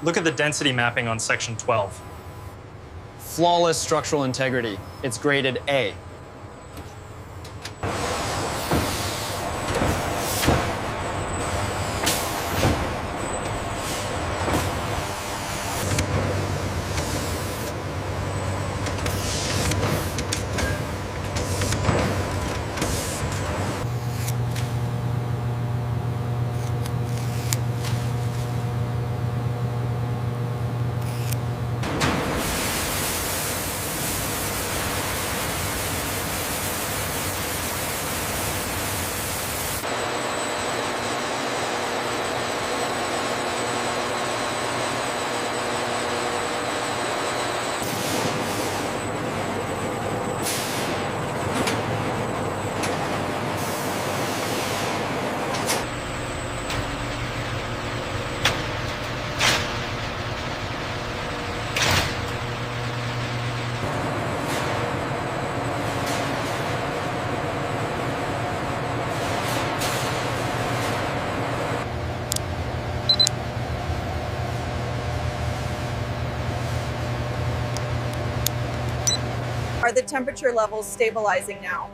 Look at the density mapping on section 12. Flawless structural integrity. It's graded A. Are the temperature levels stabilizing now?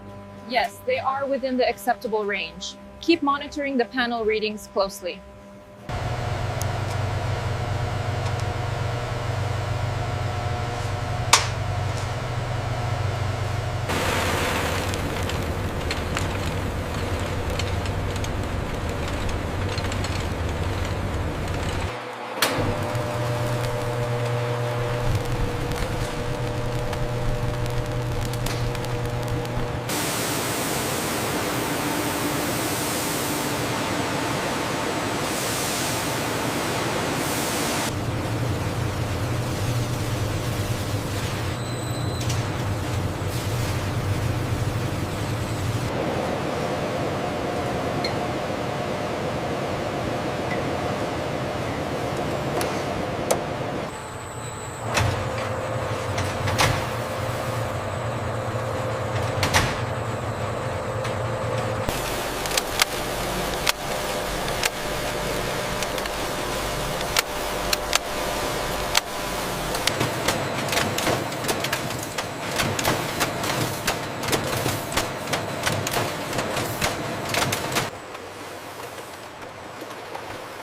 Yes, they are within the acceptable range. Keep monitoring the panel readings closely.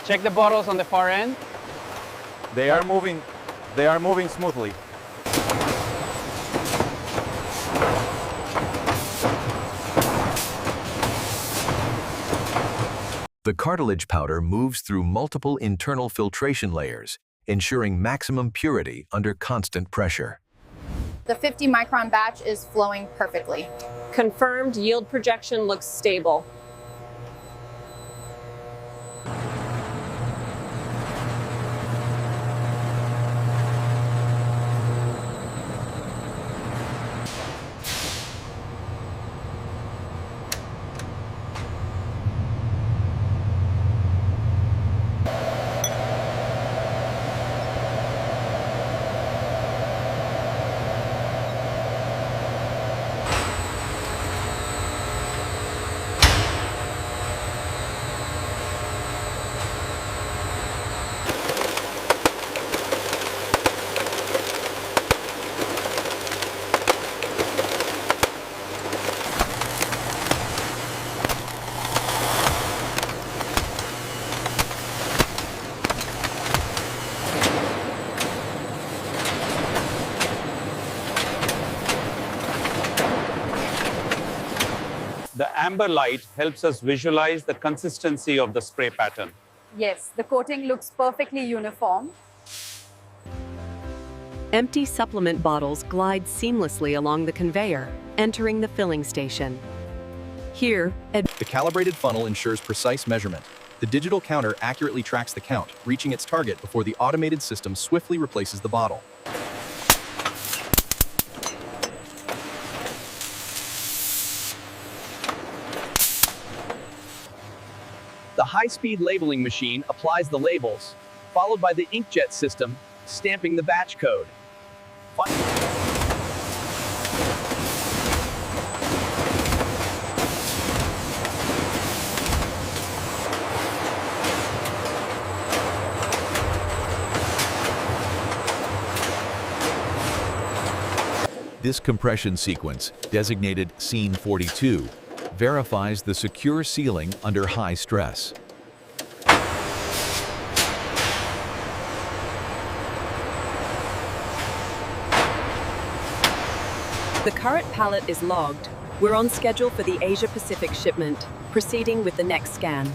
Check the bottles on the far end. They are moving smoothly. The cartilage powder moves through multiple internal filtration layers, ensuring maximum purity under constant pressure. The 50-micron batch is flowing perfectly. Confirmed yield projection looks stable. The amber light helps us visualize the consistency of the spray pattern. Yes, the coating looks perfectly uniform. Empty supplement bottles glide seamlessly along the conveyor, entering the filling station. Here, the calibrated funnel ensures precise measurement. The digital counter accurately tracks the count, reaching its target before the automated system swiftly replaces the bottle. The high-speed labeling machine applies the labels, followed by the inkjet system, stamping the batch code. This compression sequence, designated Scene 42, verifies the secure sealing under high stress. The current pallet is logged. We're on schedule for the Asia-Pacific shipment, proceeding with the next scan.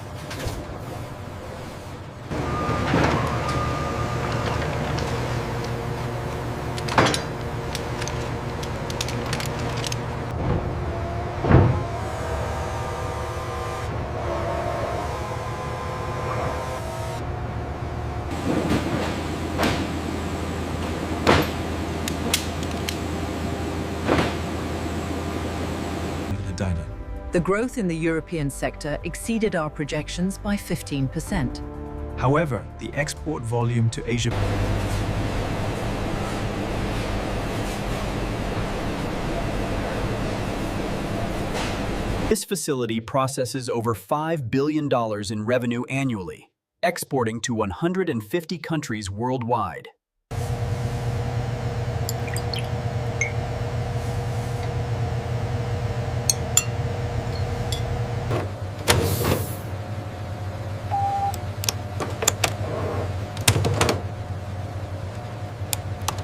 The growth in the European sector exceeded our projections by 15%. However, the export volume to Asia This facility processes over $5 billion in revenue annually, exporting to 150 countries worldwide.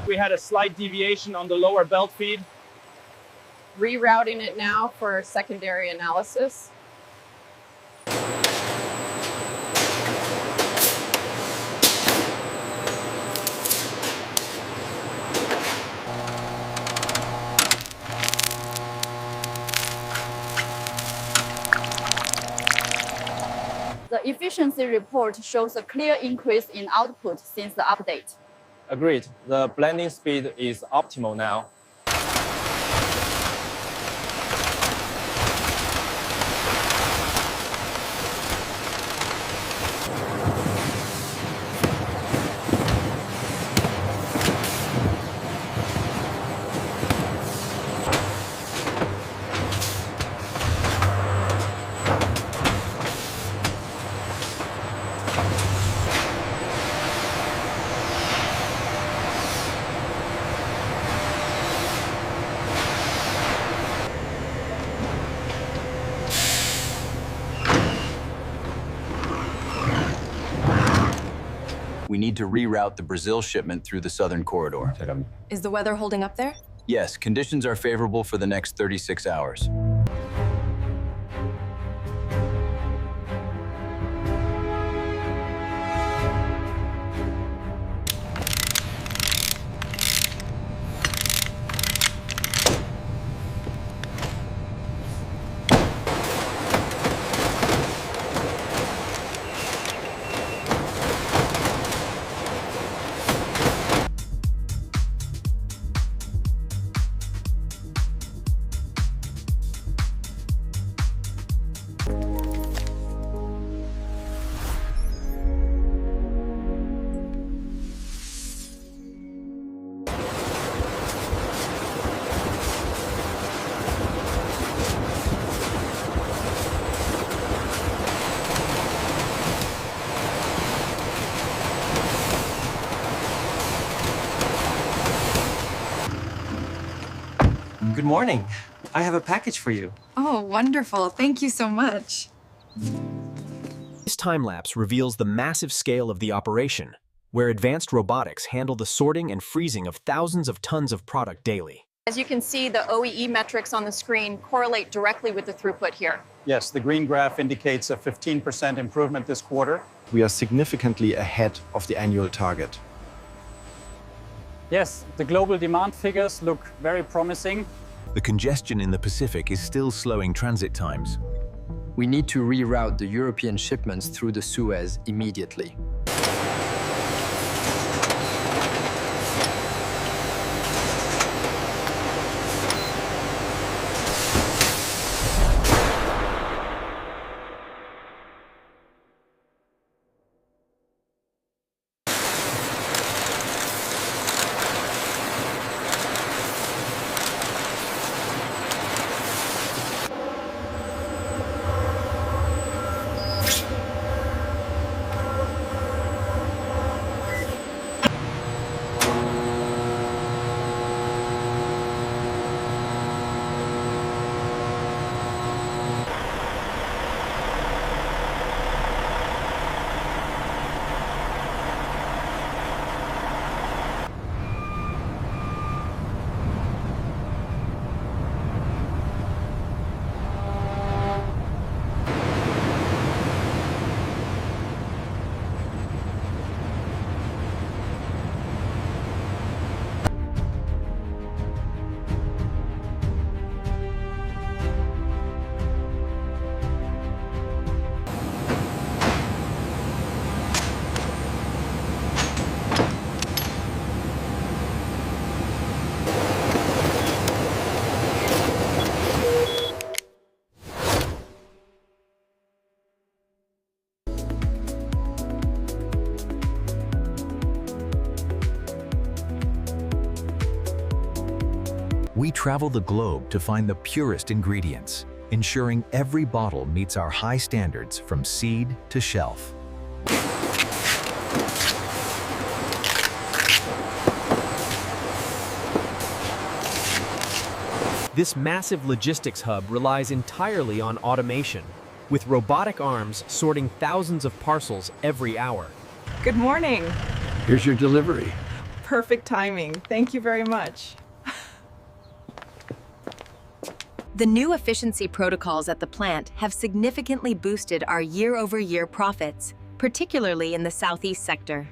We had a slight deviation on the lower belt feed. Rerouting it now for secondary analysis. The efficiency report shows a clear increase in output since the update. Agreed. The blending speed is optimal now. We need to reroute the Brazil shipment through the southern corridor. Is the weather holding up there? Yes, conditions are favorable for the next 36 hours. Good morning. I have a package for you. Oh, wonderful. Thank you so much. This time-lapse reveals the massive scale of the operation, where advanced robotics handle the sorting and freezing of thousands of tons of product daily. As you can see, the OEE metrics on the screen correlate directly with the throughput here. Yes, the green graph indicates a 15% improvement this quarter. We are significantly ahead of the annual target. Yes, the global demand figures look very promising. The congestion in the Pacific is still slowing transit times. We need to reroute the European shipments through the Suez immediately. travel the globe to find the purest ingredients, ensuring every bottle meets our high standards from seed to shelf. This massive logistics hub relies entirely on automation, with robotic arms sorting thousands of parcels every hour. Good morning. Here's your delivery. Perfect timing. Thank you very much. The new efficiency protocols at the plant have significantly boosted our year-over-year profits, particularly in the Southeast sector.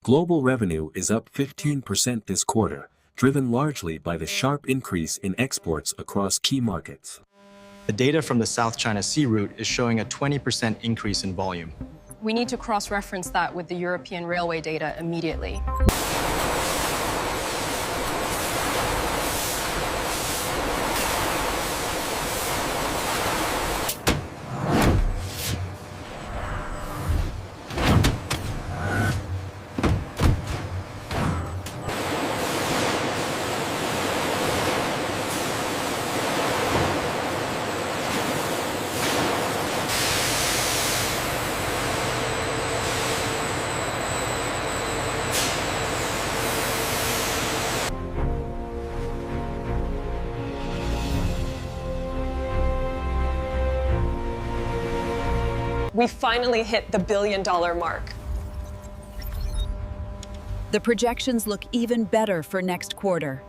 Global revenue is up 15% this quarter, driven largely by the sharp increase in exports across key markets. The data from the South China Sea route is showing a 20% increase in volume. We need to cross-reference that with the European railway data immediately. We finally hit the $1 billion mark. The projections look even better for next quarter.